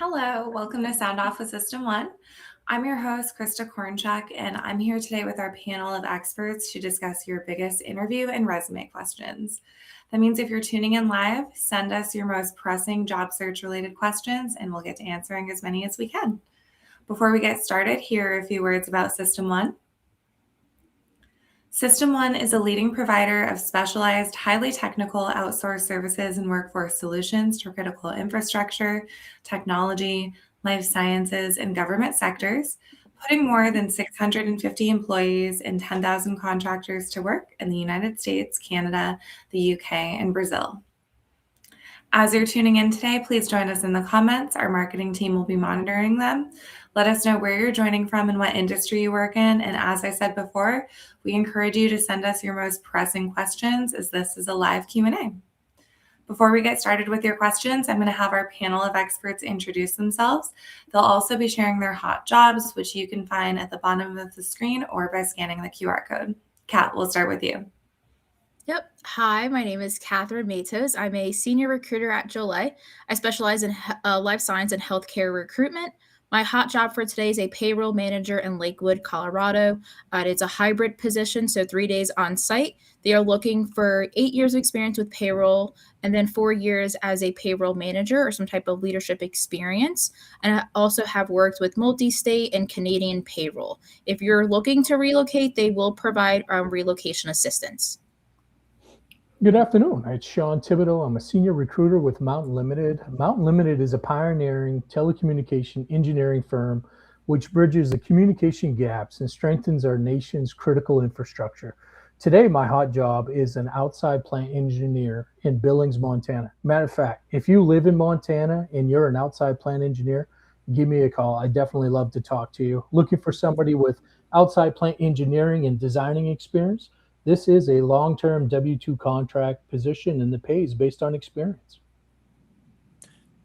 Hello, welcome to Sound Off with System One. I'm your host, Krista Kornchuk, and I'm here today with our panel of experts to discuss your biggest interview and resume questions. That means if you're tuning in live, send us your most pressing job search related questions, and we'll get to answering as many as we can. Before we get started, here are a few words about System One. System One is a leading provider of specialized, highly technical outsourced services and workforce solutions to critical infrastructure, technology, life sciences, and government sectors, putting more than 650 employees and 10,000 contractors to work in the United States, Canada, the UK, and Brazil. As you're tuning in today, please join us in the comments. Our marketing team will be monitoring them. Let us know where you're joining from and what industry you work in. And as I said before, we encourage you to send us your most pressing questions as this is a live Q&A. Before we get started with your questions, I'm going to have our panel of experts introduce themselves. They'll also be sharing their hot jobs, which you can find at the bottom of the screen or by scanning the QR code. Kat, we'll start with you. Yep. Hi, my name is Katherine Matos. I'm a senior recruiter at Jolie. I specialize in life science and healthcare recruitment. My hot job for today is a payroll manager in Lakewood, Colorado. It's a hybrid position, so 3 days on site. They are looking for 8 years of experience with payroll and then 4 years as a payroll manager or some type of leadership experience. And I also have worked with multi-state and Canadian payroll. If you're looking to relocate, they will provide relocation assistance. Good afternoon. It's Shawn Thibodeau. I'm a senior recruiter with Mountain Limited. Mountain Limited is a pioneering telecommunication engineering firm which bridges the communication gaps and strengthens our nation's critical infrastructure. Today, my hot job is an outside plant engineer in Billings, Montana. Matter of fact, if you live in Montana and you're an outside plant engineer, give me a call. I definitely love to talk to you. Looking for somebody with outside plant engineering and designing experience? This is a long-term W-2 contract position, and the pay is based on experience.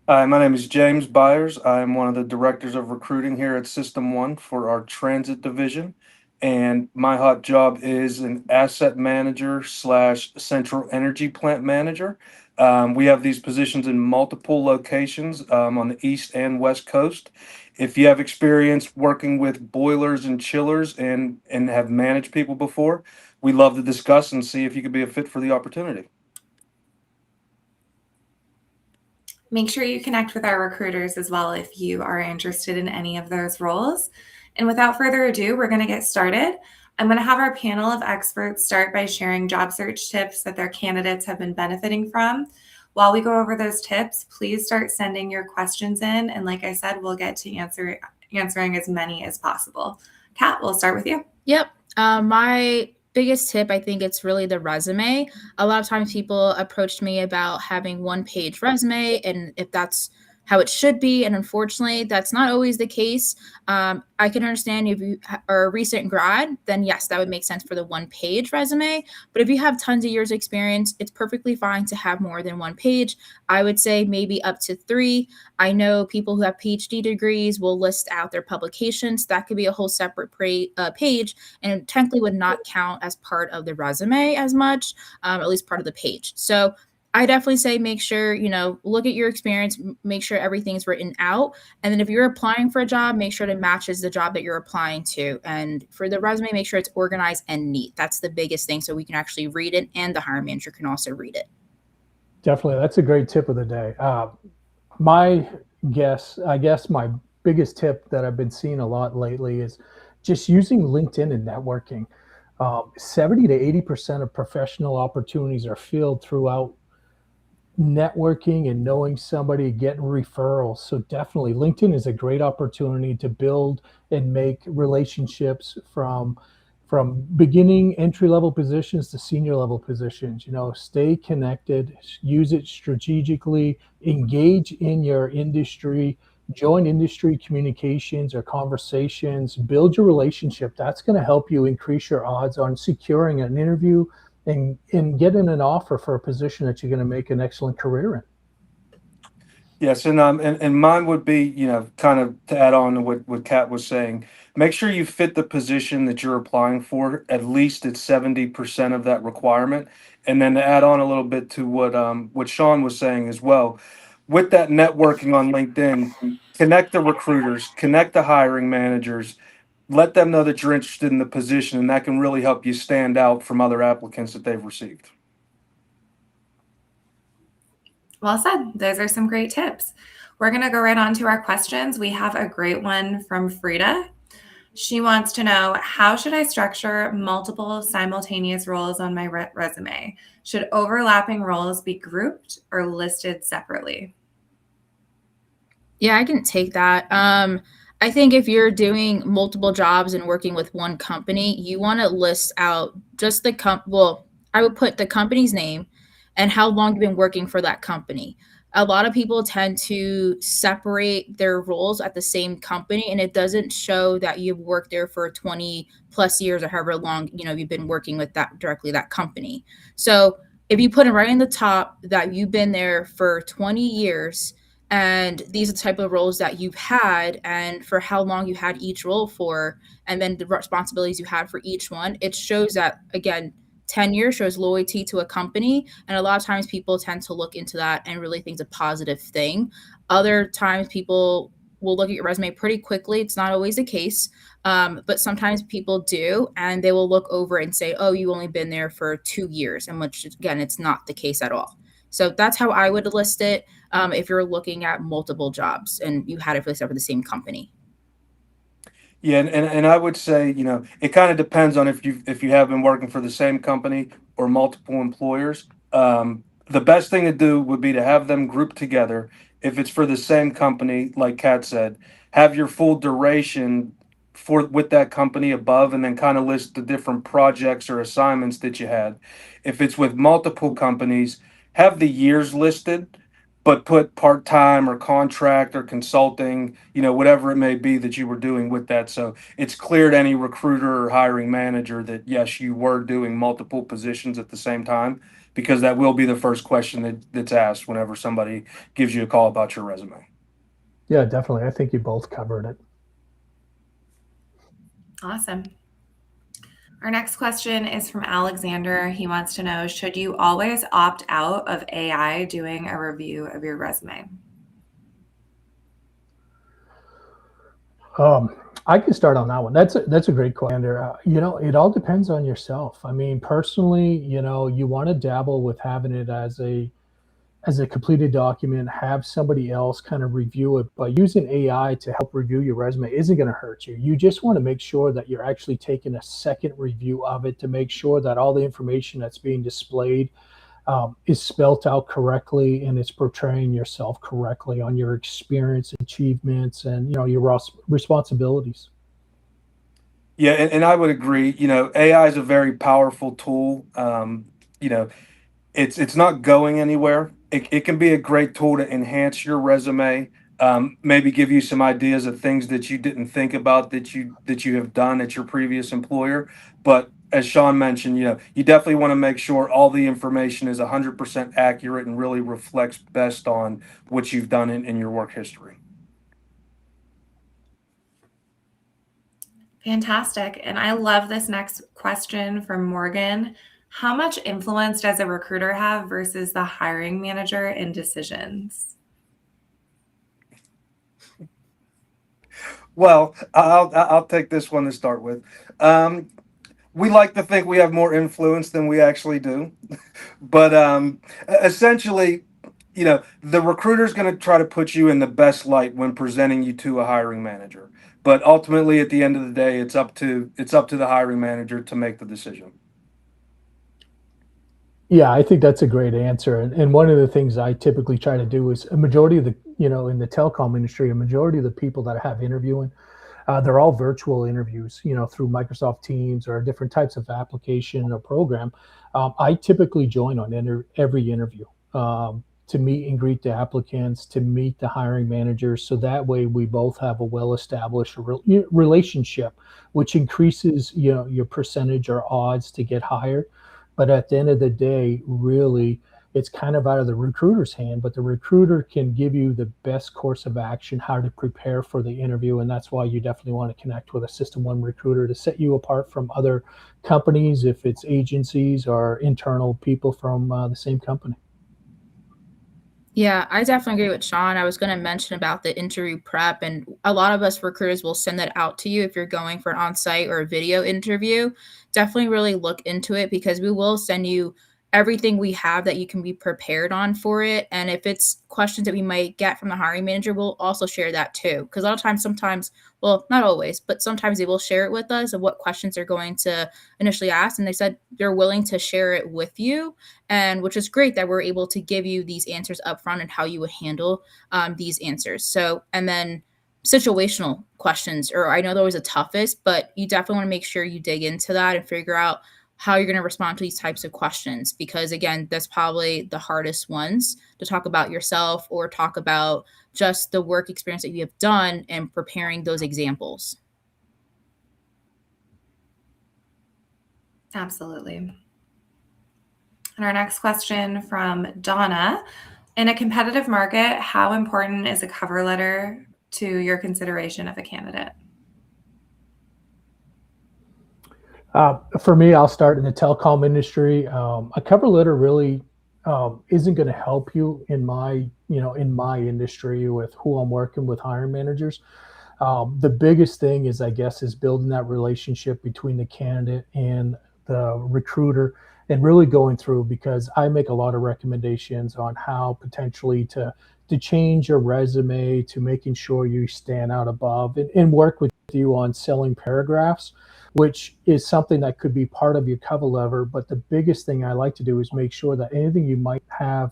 Hi, my name is James Byers. I'm one of the directors of recruiting here at System One for our transit division. And my hot job is an asset manager / central energy plant manager. We have these positions in multiple locations on the East and West Coast. If you have experience working with boilers and chillers and have managed people before, we love to discuss and see if you could be a fit for the opportunity. Make sure you connect with our recruiters as well if you are interested in any of those roles. And without further ado, we're going to get started. I'm going to have our panel of experts start by sharing job search tips that their candidates have been benefiting from. While we go over those tips, please start sending your questions in. And like I said, we'll get to answering as many as possible. Kat, we'll start with you. Yep. My biggest tip, I think it's really the resume. A lot of times people approached me about having 1-page resume and if that's how it should be. And unfortunately, that's not always the case. I can understand if you are a recent grad, then yes, that would make sense for the 1-page resume. But if you have tons of years experience, it's perfectly fine to have more than 1 page. I would say maybe up to 3. I know people who have PhD degrees will list out their publications. That could be a whole separate page and it technically would not count as part of the resume as much, at least part of the page. So I definitely say make sure, look at your experience, make sure everything's written out. And then if you're applying for a job, make sure it matches the job that you're applying to. And for the resume, make sure it's organized and neat. That's the biggest thing so we can actually read it and the hiring manager can also read it. Definitely. That's a great tip of the day. My biggest tip that I've been seeing a lot lately is just using LinkedIn and networking. 70 to 80% of professional opportunities are filled throughout networking and knowing somebody, getting referrals. So definitely LinkedIn is a great opportunity to build and make relationships from beginning entry-level positions to senior level positions. Stay connected, use it strategically, engage in your industry, join industry communications or conversations, build your relationship. That's going to help you increase your odds on securing an interview and getting an offer for a position that you're going to make an excellent career in. Yes, and mine would be, kind of to add on to what Kat was saying, make sure you fit the position that you're applying for, at least at 70% of that requirement. And then to add on a little bit to what Shawn was saying as well, with that networking on LinkedIn, connect the recruiters, connect the hiring managers, let them know that you're interested in the position, and that can really help you stand out from other applicants that they've received. Well said. Those are some great tips. We're going to go right on to our questions. We have a great one from Frida. She wants to know, how should I structure multiple simultaneous roles on my resume? Should overlapping roles be grouped or listed separately? Yeah, I can take that. I think if you're doing multiple jobs and working with one company, you want to list out just well, I would put the company's name and how long you've been working for that company. A lot of people tend to separate their roles at the same company, and it doesn't show that you've worked there for 20 plus years or however long, you've been working with that company. So if you put it right in the top that you've been there for 20 years, and these are the type of roles that you've had and for how long you had each role for, and then the responsibilities you had for each one, it shows that, again, tenure shows loyalty to a company. And a lot of times people tend to look into that and really think it's a positive thing. Other times people will look at your resume pretty quickly. It's not always the case, but sometimes people do, and they will look over and say, oh, you've only been there for 2 years, and which, again, it's not the case at all. So that's how I would list it if you're looking at multiple jobs and you had it for the same company. Yeah, and I would say, it kind of depends on if you have been working for the same company or multiple employers. The best thing to do would be to have them grouped together. If it's for the same company, like Kat said, have your full duration with that company above, and then kind of list the different projects or assignments that you had. If it's with multiple companies, have the years listed, but put part-time or contract or consulting, whatever it may be that you were doing with that. So it's clear to any recruiter or hiring manager that, yes, you were doing multiple positions at the same time, because that will be the first question that's asked whenever somebody gives you a call about your resume. Yeah, definitely. I think you both covered it. Awesome. Our next question is from Alexander. He wants to know, should you always opt out of AI doing a review of your resume? I can start on that one. That's a great question. It all depends on yourself. I mean, personally, you want to dabble with having it as a completed document, have somebody else kind of review it, but using AI to help review your resume isn't going to hurt you. You just want to make sure that you're actually taking a second review of it to make sure that all the information that's being displayed is spelt out correctly, and it's portraying yourself correctly on your experience, achievements, and your responsibilities. Yeah, and I would agree. AI is a very powerful tool. It's not going anywhere. It can be a great tool to enhance your resume, maybe give you some ideas of things that you didn't think about that you have done at your previous employer. But as Shawn mentioned, you definitely want to make sure all the information is 100% accurate and really reflects best on what you've done in your work history. Fantastic. And I love this next question from Morgan. How much influence does a recruiter have versus the hiring manager in decisions? Well, I'll take this one to start with. We like to think we have more influence than we actually do, but essentially, the recruiter is going to try to put you in the best light when presenting you to a hiring manager. But ultimately, at the end of the day, it's up to the hiring manager to make the decision. Yeah, I think that's a great answer. And one of the things I typically try to do is a majority of the, in the telecom industry, a majority of the people that I have interviewing, they're all virtual interviews, through Microsoft Teams or different types of application or program. I typically join on every interview to meet and greet the applicants, to meet the hiring managers. So that way we both have a well-established relationship, which increases, your percentage or odds to get hired. But at the end of the day, really, it's kind of out of the recruiter's hand, but the recruiter can give you the best course of action, how to prepare for the interview. And that's why you definitely want to connect with a System 1 recruiter to set you apart from other companies, if it's agencies or internal people from the same company. Yeah, I definitely agree with Shawn. I was going to mention about the interview prep, and a lot of us recruiters will send that out to you if you're going for an on-site or a video interview. Definitely really look into it because we will send you everything we have that you can be prepared on for it. And if it's questions that we might get from the hiring manager, we'll also share that too. Because a lot of times, sometimes, well, not always, but sometimes they will share it with us of what questions they're going to initially ask. And they said they're willing to share it with you, and which is great that we're able to give you these answers upfront and how you would handle these answers. So, and then situational questions, or I know they're always the toughest, but you definitely want to make sure you dig into that and figure out how you're going to respond to these types of questions, because again, that's probably the hardest ones to talk about yourself or talk about just the work experience that you have done and preparing those examples. Absolutely. And our next question from Donna. In a competitive market, how important is a cover letter to your consideration of a candidate? For me, I'll start in the telecom industry. A cover letter really isn't going to help you in my industry with who I'm working with, hiring managers. The biggest thing is, I guess, is building that relationship between the candidate and the recruiter, and really going through, because I make a lot of recommendations on how potentially to change your resume, to making sure you stand out above, and work with you on selling paragraphs, which is something that could be part of your cover letter. But the biggest thing I like to do is make sure that anything you might have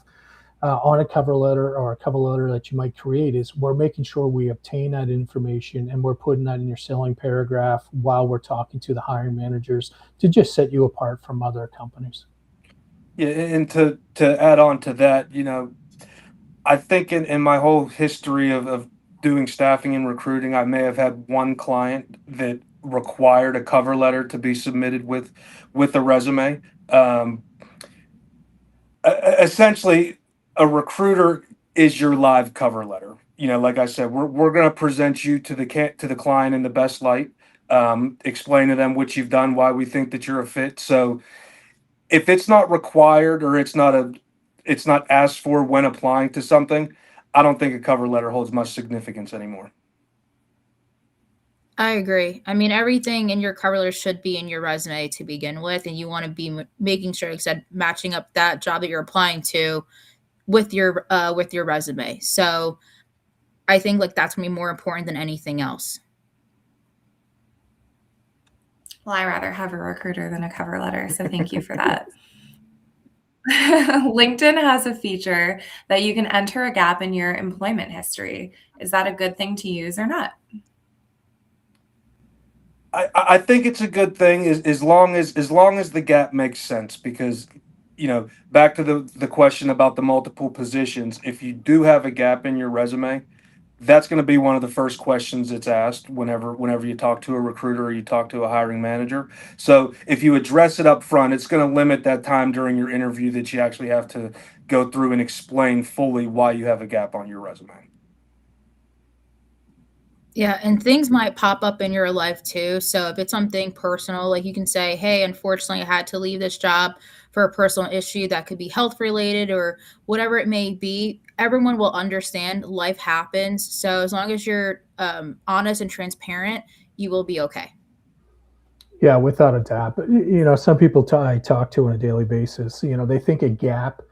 on a cover letter, or a cover letter that you might create, is we're making sure we obtain that information and we're putting that in your selling paragraph while we're talking to the hiring managers, to just set you apart from other companies. Yeah, and to add on to that, I think in my whole history of doing staffing and recruiting, I may have had one client that required a cover letter to be submitted with a resume. Essentially, a recruiter is your live cover letter. Like I said, we're going to present you to the client in the best light. Explain to them what you've done, why we think that you're a fit. So if it's not required, or it's not asked for when applying to something, I don't think a cover letter holds much significance anymore. I agree. I mean, everything in your cover letter should be in your resume to begin with, and you want to be making sure, like I said, matching up that job that you're applying to with your resume. So I think like that's gonna be more important than anything else. Well, I rather have a recruiter than a cover letter, so thank you for that. LinkedIn has a feature that you can enter a gap in your employment history. Is that a good thing to use or not? I think it's a good thing, as long as the gap makes sense, because back to the question about the multiple positions. If you do have a gap in your resume, that's going to be one of the first questions that's asked whenever you talk to a recruiter or you talk to a hiring manager. So if you address it up front, it's going to limit that time during your interview that you actually have to go through and explain fully why you have a gap on your resume. Yeah, and things might pop up in your life too. So if it's something personal, like you can say, "Hey, unfortunately, I had to leave this job for a personal issue that could be health related or whatever it may be." Everyone will understand. Life happens. So as long as you're honest and transparent, you will be okay. Yeah, without a doubt. But some people I talk to on a daily basis, they think a gap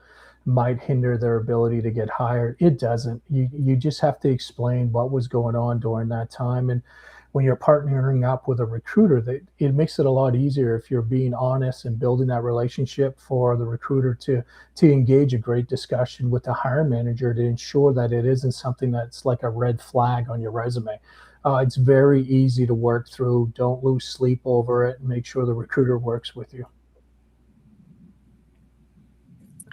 might hinder their ability to get hired. It doesn't. You just have to explain what was going on during that time. And when you're partnering up with a recruiter, that it makes it a lot easier if you're being honest and building that relationship, for the recruiter to engage a great discussion with the hiring manager, to ensure that it isn't something that's like a red flag on your resume. It's very easy to work through. Don't lose sleep over it. Make sure the recruiter works with you.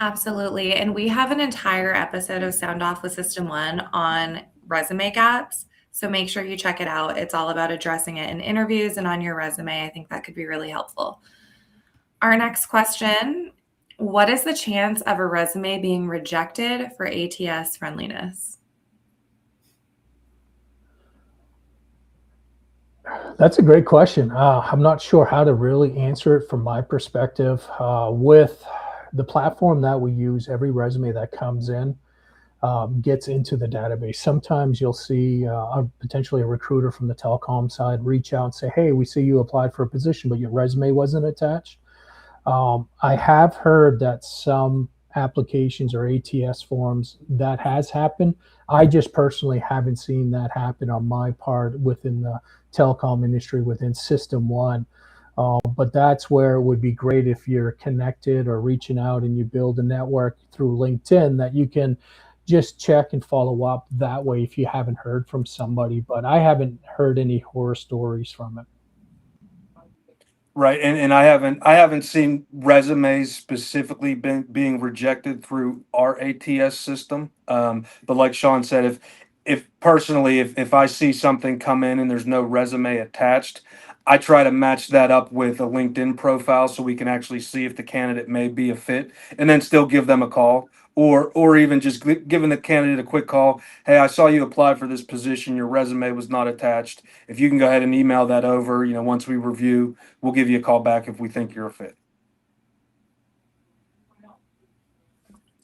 Absolutely. And we have an entire episode of Sound Off with System One on resume gaps. So make sure you check it out. It's all about addressing it in interviews and on your resume. I think that could be really helpful. Our next question: what is the chance of a resume being rejected for ATS friendliness? That's a great question. I'm not sure how to really answer it from my perspective. With the platform that we use, every resume that comes in, gets into the database. Sometimes you'll see potentially a recruiter from the telecom side reach out and say, hey, we see you applied for a position, but your resume wasn't attached. I have heard that some applications or ATS forms that has happened. I just personally haven't seen that happen on my part within the telecom industry within System One. But that's where it would be great if you're connected or reaching out and you build a network through LinkedIn that you can just check and follow up that way if you haven't heard from somebody. But I haven't heard any horror stories from it. Right, and I haven't seen resumes specifically being rejected through our ATS system. But like Shawn said, if personally if I see something come in and there's no resume attached, I try to match that up with a LinkedIn profile so we can actually see if the candidate may be a fit, and then still give them a call, or even just giving the candidate a quick call. Hey, I saw you apply for this position. Your resume was not attached. If you can go ahead and email that over, once we review, we'll give you a call back if we think you're a fit.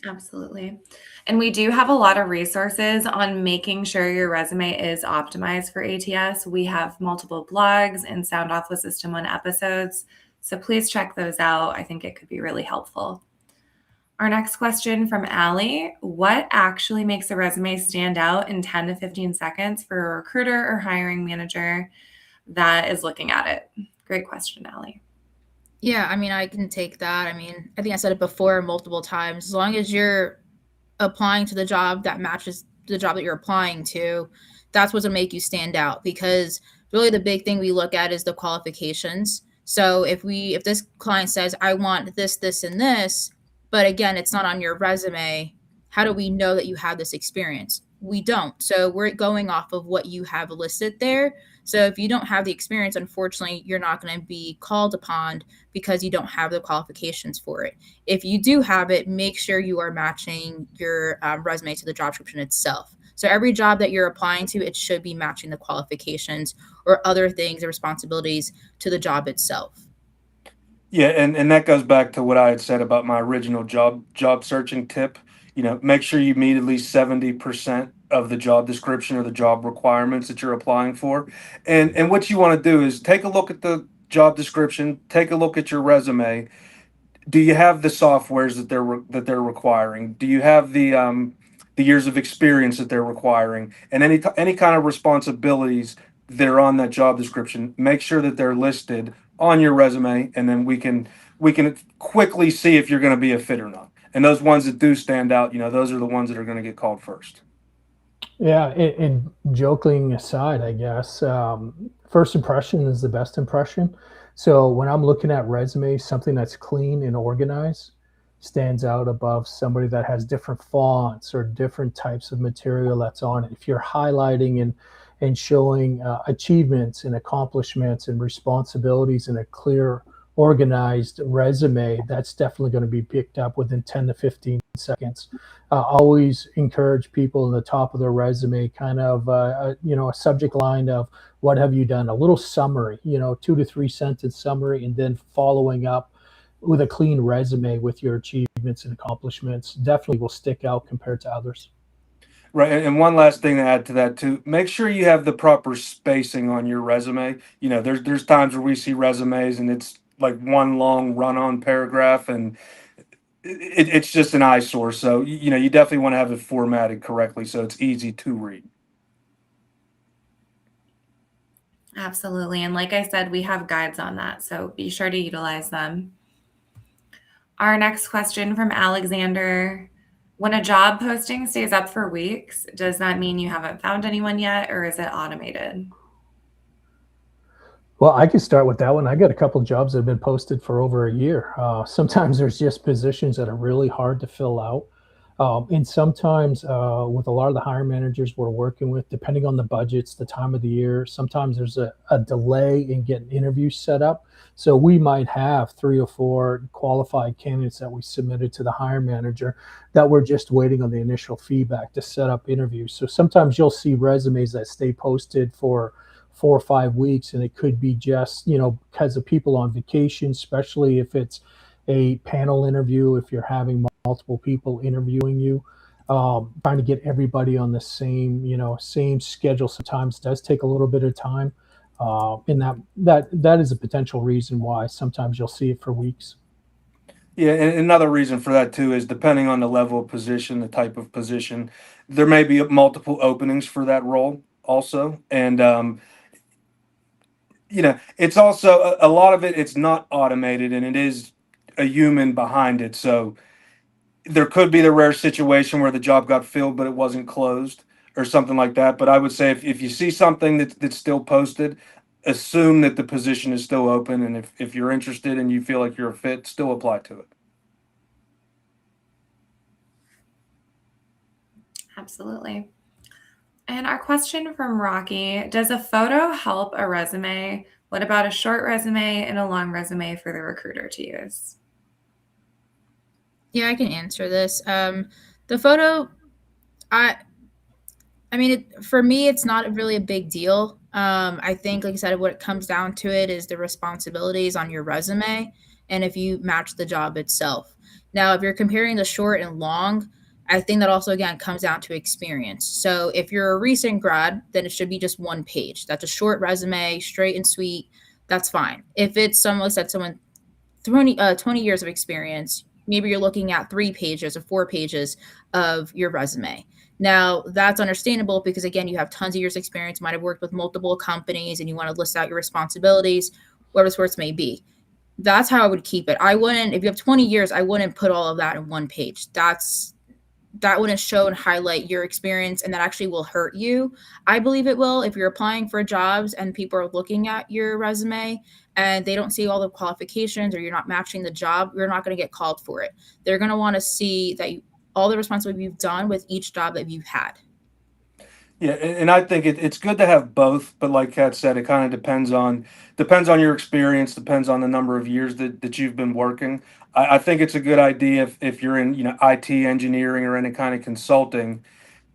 Absolutely. And we do have a lot of resources on making sure your resume is optimized for ATS. We have multiple blogs and Sound Off with System One episodes. So please check those out. I think it could be really helpful. Our next question from Allie: what actually makes a resume stand out in 10 to 15 seconds for a recruiter or hiring manager that is looking at it? Great question, Allie. Yeah, I mean, I can take that. I mean, I think I said it before multiple times. As long as you're applying to the job that matches the job that you're applying to, that's what's going to make you stand out, because really the big thing we look at is the qualifications. So if this client says, I want this, this, and this, but again, it's not on your resume, how do we know that you have this experience? We don't. So we're going off of what you have listed there. So if you don't have the experience, unfortunately, you're not going to be called upon because you don't have the qualifications for it. If you do have it, make sure you are matching your resume to the job description itself. So every job that you're applying to, it should be matching the qualifications or other things or responsibilities to the job itself. Yeah, and that goes back to what I had said about my original job searching tip. Make sure you meet at least 70% of the job description or the job requirements that you're applying for. And what you want to do is take a look at the job description, take a look at your resume. Do you have the softwares that they're requiring? Do you have the years of experience that they're requiring, and any kind of responsibilities that are on that job description? Make sure that they're listed on your resume, and then we can quickly see if you're going to be a fit or not. And those ones that do stand out, those are the ones that are going to get called first. Yeah, and joking aside, I guess, first impression is the best impression. So when I'm looking at resumes, something that's clean and organized stands out above somebody that has different fonts or different types of material that's on it. If you're highlighting and showing achievements and accomplishments and responsibilities in a clear, organized resume, that's definitely going to be picked up within 10 to 15 seconds. Always encourage people in the top of their resume, kind of, a subject line of what have you done, a little summary, 2 to 3 sentence summary, and then following up with a clean resume with your achievements and accomplishments definitely will stick out compared to others. Right, and one last thing to add to that too: make sure you have the proper spacing on your resume. There's times where we see resumes and it's like one long run-on paragraph, and it's just an eyesore. So you definitely want to have it formatted correctly so it's easy to read. Absolutely. And like I said, we have guides on that, so be sure to utilize them. Our next question from Alexander: when a job posting stays up for weeks, does that mean you haven't found anyone yet, or is it automated? Well, I could start with that one. I got a couple jobs that have been posted for over a year. Sometimes there's just positions that are really hard to fill out. And sometimes with a lot of the hiring managers we're working with, depending on the budgets, the time of the year, sometimes there's a delay in getting interviews set up. So we might have 3 or 4 qualified candidates that we submitted to the hiring manager that we're just waiting on the initial feedback to set up interviews. So sometimes you'll see resumes that stay posted for 4 or 5 weeks, and it could be just, because of people on vacation, especially if it's a panel interview, if you're having multiple people interviewing you. Trying to get everybody on the same schedule sometimes does take a little bit of time. And that is a potential reason why sometimes you'll see it for weeks. Yeah, and another reason for that too is depending on the level of position, the type of position, there may be multiple openings for that role also. And it's also a lot of it, it's not automated and it is a human behind it. So there could be the rare situation where the job got filled, but it wasn't closed or something like that. But I would say if you see something that's still posted, assume that the position is still open. And if you're interested and you feel like you're a fit, still apply to it. Absolutely. And our question from Rocky, does a photo help a resume? What about a short resume and a long resume for the recruiter to use? Yeah, I can answer this. The photo, I mean, for me, it's not really a big deal. I think, like I said, what it comes down to it is the responsibilities on your resume and if you match the job itself. Now, if you're comparing the short and long, I think that also, again, comes down to experience. So if you're a recent grad, then it should be just one page. That's a short resume, straight and sweet. That's fine. If it's someone 20 years of experience, maybe you're looking at 3 pages or 4 pages of your resume. Now, that's understandable because, again, you have tons of years experience, might have worked with multiple companies, and you want to list out your responsibilities, whatever the sorts may be. That's how I would keep it. I wouldn't, if you have 20 years, I wouldn't put all of that in one page. That wouldn't show and highlight your experience, and that actually will hurt you. I believe it will. If you're applying for jobs and people are looking at your resume and they don't see all the qualifications or you're not matching the job, you're not going to get called for it. They're going to want to see that all the responsibility you've done with each job that you've had. Yeah, and I think it's good to have both, but like Kat said, it kind of depends on your experience, depends on the number of years that you've been working. I think it's a good idea if you're in IT engineering or any kind of consulting,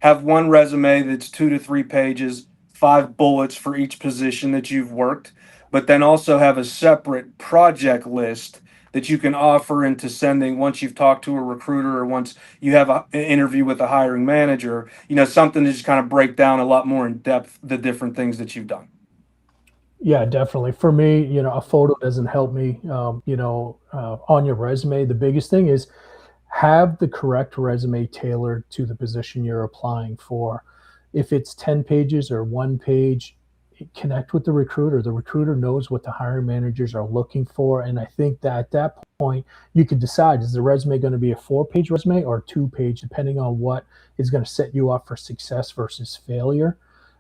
have one resume that's 2 to 3 pages, 5 bullets for each position that you've worked, but then also have a separate project list that you can offer into sending once you've talked to a recruiter or once you have an interview with a hiring manager, something to just kind of break down a lot more in depth the different things that you've done. Yeah, definitely. For me, a photo doesn't help me. On your resume, the biggest thing is have the correct resume tailored to the position you're applying for. If it's 10 pages or one page, connect with the recruiter. The recruiter knows what the hiring managers are looking for. And I think that at that point, you could decide, is the resume going to be a 4-page resume or a 2-page, depending on what is going to set you up for success versus failure.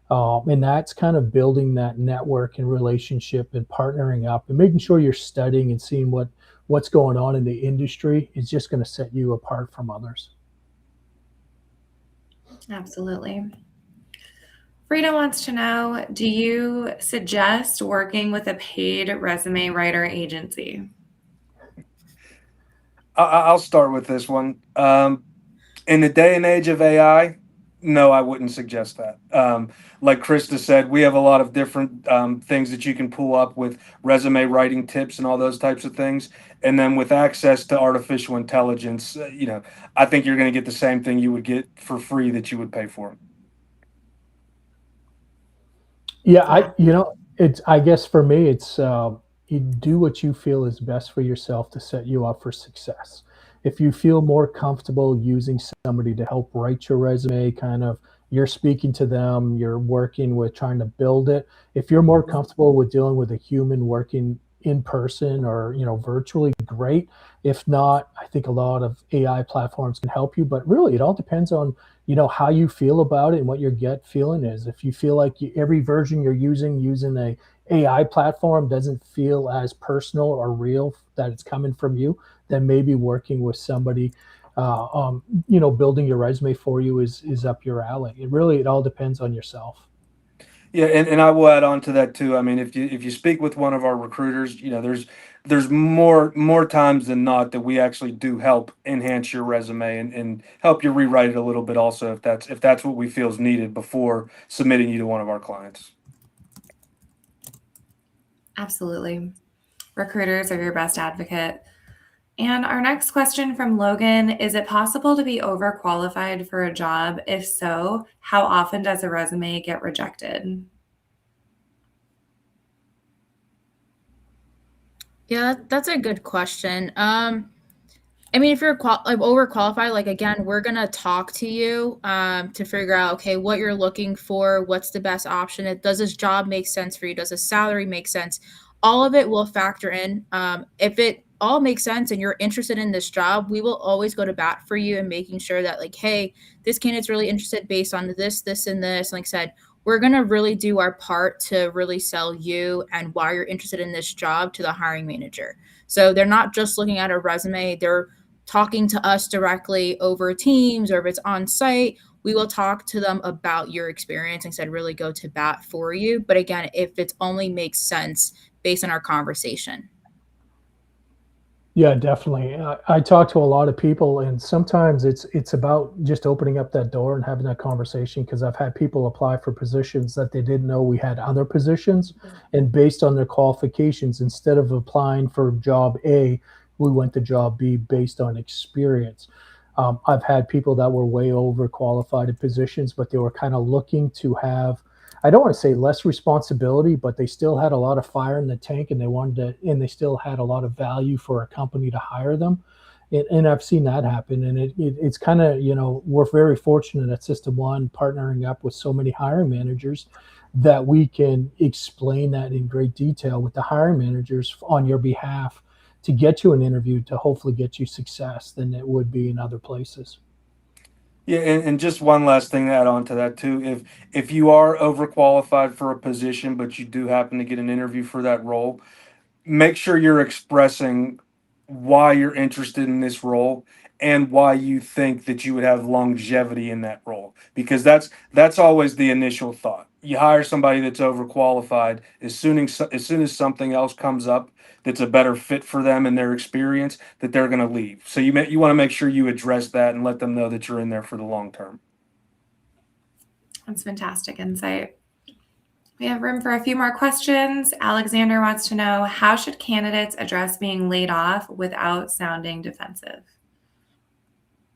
And that's kind of building that network and relationship and partnering up and making sure you're studying and seeing what's going on in the industry is just going to set you apart from others. Absolutely. Frida wants to know, do you suggest working with a paid resume writer agency? I'll start with this one. In the day and age of AI, no, I wouldn't suggest that. Like Krista said, we have a lot of different things that you can pull up with resume writing tips and all those types of things. And then with access to artificial intelligence, I think you're going to get the same thing you would get for free that you would pay for. Yeah, I guess for me, it's you do what you feel is best for yourself to set you up for success. If you feel more comfortable using somebody to help write your resume, kind of you're speaking to them, you're working with trying to build it. If you're more comfortable with dealing with a human working in person or virtually, great. If not, I think a lot of AI platforms can help you, but really it all depends on how you feel about it and what your gut feeling is. If you feel like every version you're using a AI platform doesn't feel as personal or real that it's coming from you, then maybe working with somebody building your resume for you is up your alley. It all depends on yourself. Yeah, and I will add on to that too. I mean, if you speak with one of our recruiters, there's more times than not that we actually do help enhance your resume and help you rewrite it a little bit also if that's what we feel is needed before submitting you to one of our clients. Absolutely. Recruiters are your best advocate. And our next question from Logan, is it possible to be overqualified for a job? If so, how often does a resume get rejected? Yeah, that's a good question. I mean, if you're like overqualified, like again, we're gonna talk to you to figure out, okay, what you're looking for, what's the best option. Does this job make sense for you? Does the salary make sense? All of it will factor in. If it all makes sense and you're interested in this job, we will always go to bat for you and making sure that like, hey, this candidate's really interested based on this, this, and this. Like I said, we're gonna really do our part to really sell you and why you're interested in this job to the hiring manager. So they're not just looking at a resume, they're talking to us directly over Teams, or if it's on site, we will talk to them about your experience and said really go to bat for you. But again, if it only makes sense based on our conversation. Yeah, definitely. I talk to a lot of people, and sometimes it's about just opening up that door and having that conversation. Because I've had people apply for positions that they didn't know we had other positions, and based on their qualifications, instead of applying for job A, we went to job B based on experience. I've had people that were way overqualified in positions, but they were kind of looking to have, I don't want to say less responsibility, but they still had a lot of fire in the tank, and they wanted to, and they still had a lot of value for a company to hire them. And I've seen that happen. And it's kind of, we're very fortunate at System One partnering up with so many hiring managers that we can explain that in great detail with the hiring managers on your behalf to get you an interview to hopefully get you success than it would be in other places. Yeah, and just one last thing to add on to that too. If you are overqualified for a position, but you do happen to get an interview for that role, make sure you're expressing why you're interested in this role and why you think that you would have longevity in that role, because that's always the initial thought. You hire somebody that's overqualified, as soon as something else comes up that's a better fit for them and their experience, that they're going to leave. So you want to make sure you address that and let them know that you're in there for the long term. That's fantastic insight. We have room for a few more questions. Alexander wants to know, how should candidates address being laid off without sounding defensive?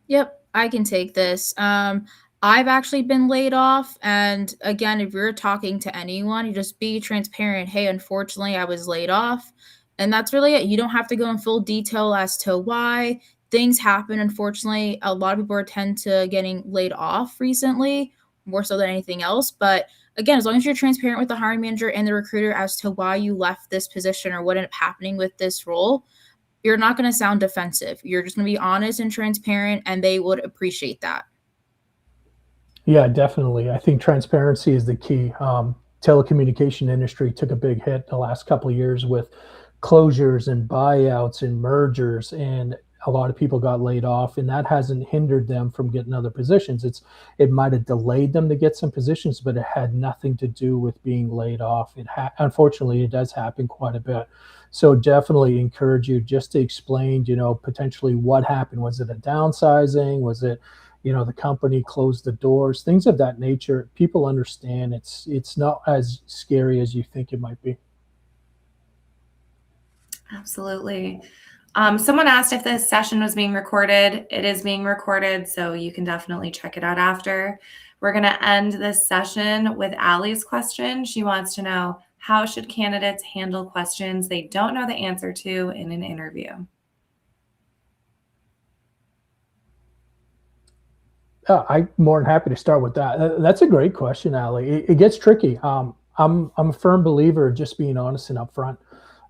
Yep, I can take this. I've actually been laid off. And again, if you're talking to anyone, you just be transparent. Hey, unfortunately, I was laid off. And that's really it. You don't have to go in full detail as to why things happen. Unfortunately, a lot of people tend to getting laid off recently, more so than anything else. But again, as long as you're transparent with the hiring manager and the recruiter as to why you left this position or what ended up happening with this role, you're not going to sound defensive. You're just going to be honest and transparent, and they would appreciate that. Yeah, definitely. I think transparency is the key. Telecommunication industry took a big hit the last couple of years with closures and buyouts and mergers, and a lot of people got laid off, and that hasn't hindered them from getting other positions. It might have delayed them to get some positions, but it had nothing to do with being laid off. Unfortunately, it does happen quite a bit. So definitely encourage you just to explain, potentially what happened. Was it a downsizing? Was it, the company closed the doors, things of that nature? People understand it's not as scary as you think it might be. Absolutely. Someone asked if this session was being recorded. It is being recorded, so you can definitely check it out after. We're going to end this session with Allie's question. She wants to know, how should candidates handle questions they don't know the answer to in an interview? I'm more than happy to start with that. That's a great question, Allie. It gets tricky. I'm a firm believer of just being honest and upfront.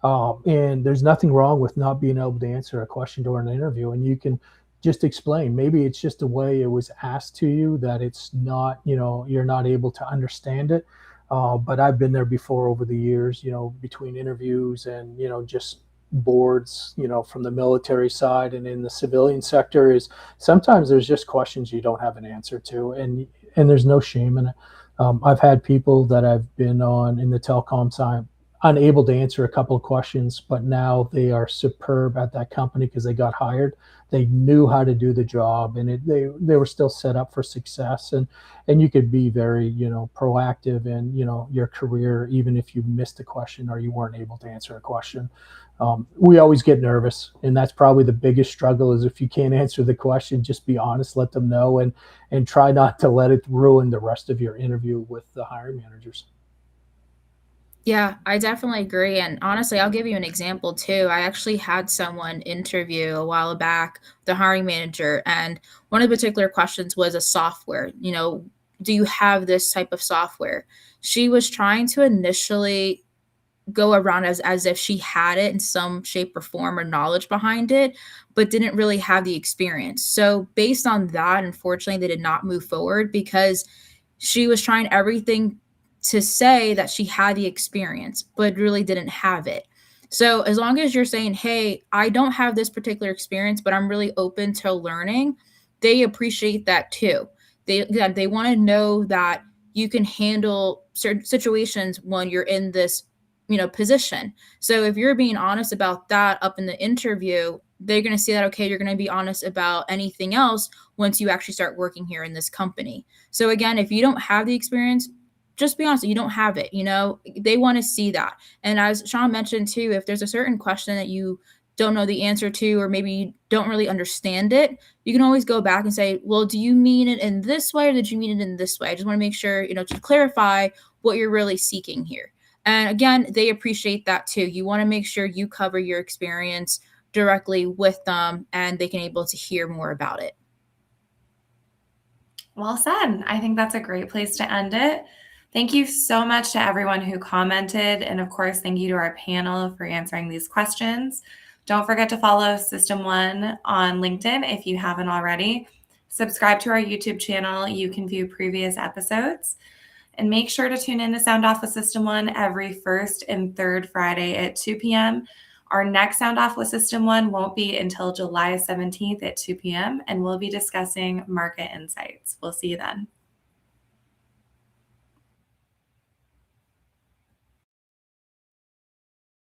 And there's nothing wrong with not being able to answer a question during an interview. And you can just explain. Maybe it's just the way it was asked to you that it's not, you're not able to understand it. But I've been there before over the years, between interviews and, just boards, from the military side and in the civilian sector, is sometimes there's just questions you don't have an answer to, and there's no shame in it. I've had people that I've been on in the telecom side unable to answer a couple of questions, but now they are superb at that company because they got hired. They knew how to do the job, and they were still set up for success. And you could be very, you know, proactive in, you know, your career, even if you missed a question or you weren't able to answer a question. We always get nervous, and that's probably the biggest struggle. Is if you can't answer the question, just be honest, let them know, and try not to let it ruin the rest of your interview with the hiring managers. Yeah, I definitely agree. And honestly, I'll give you an example too. I actually had someone interview a while back, the hiring manager, and one of the particular questions was a software. You know, do you have this type of software? She was trying to initially go around as if she had it in some shape or form or knowledge behind it, but didn't really have the experience. So based on that, unfortunately, they did not move forward because she was trying everything to say that she had the experience, but really didn't have it. So as long as you're saying, hey, I don't have this particular experience, but I'm really open to learning, they appreciate that too. They want to know that you can handle certain situations when you're in this, you know, position. So if you're being honest about that up in the interview, they're going to see that, okay, you're going to be honest about anything else once you actually start working here in this company. So again, if you don't have the experience, just be honest, you don't have it. You know, they want to see that. And as Shawn mentioned too, if there's a certain question that you don't know the answer to, or maybe you don't really understand it, you can always go back and say, well, do you mean it in this way, or did you mean it in this way? I just want to make sure, you know, to clarify what you're really seeking here. And again, they appreciate that too. You want to make sure you cover your experience directly with them and they can able to hear more about it. Well said. I think that's a great place to end it. Thank you so much to everyone who commented. And of course, thank you to our panel for answering these questions. Don't forget to follow System One on LinkedIn if you haven't already. Subscribe to our YouTube channel. You can view previous episodes. And make sure to tune in to Sound Off with System One every first and third Friday at 2 p.m. Our next Sound Off with System One won't be until July 17th at 2 p.m. and we'll be discussing market insights. We'll see you then.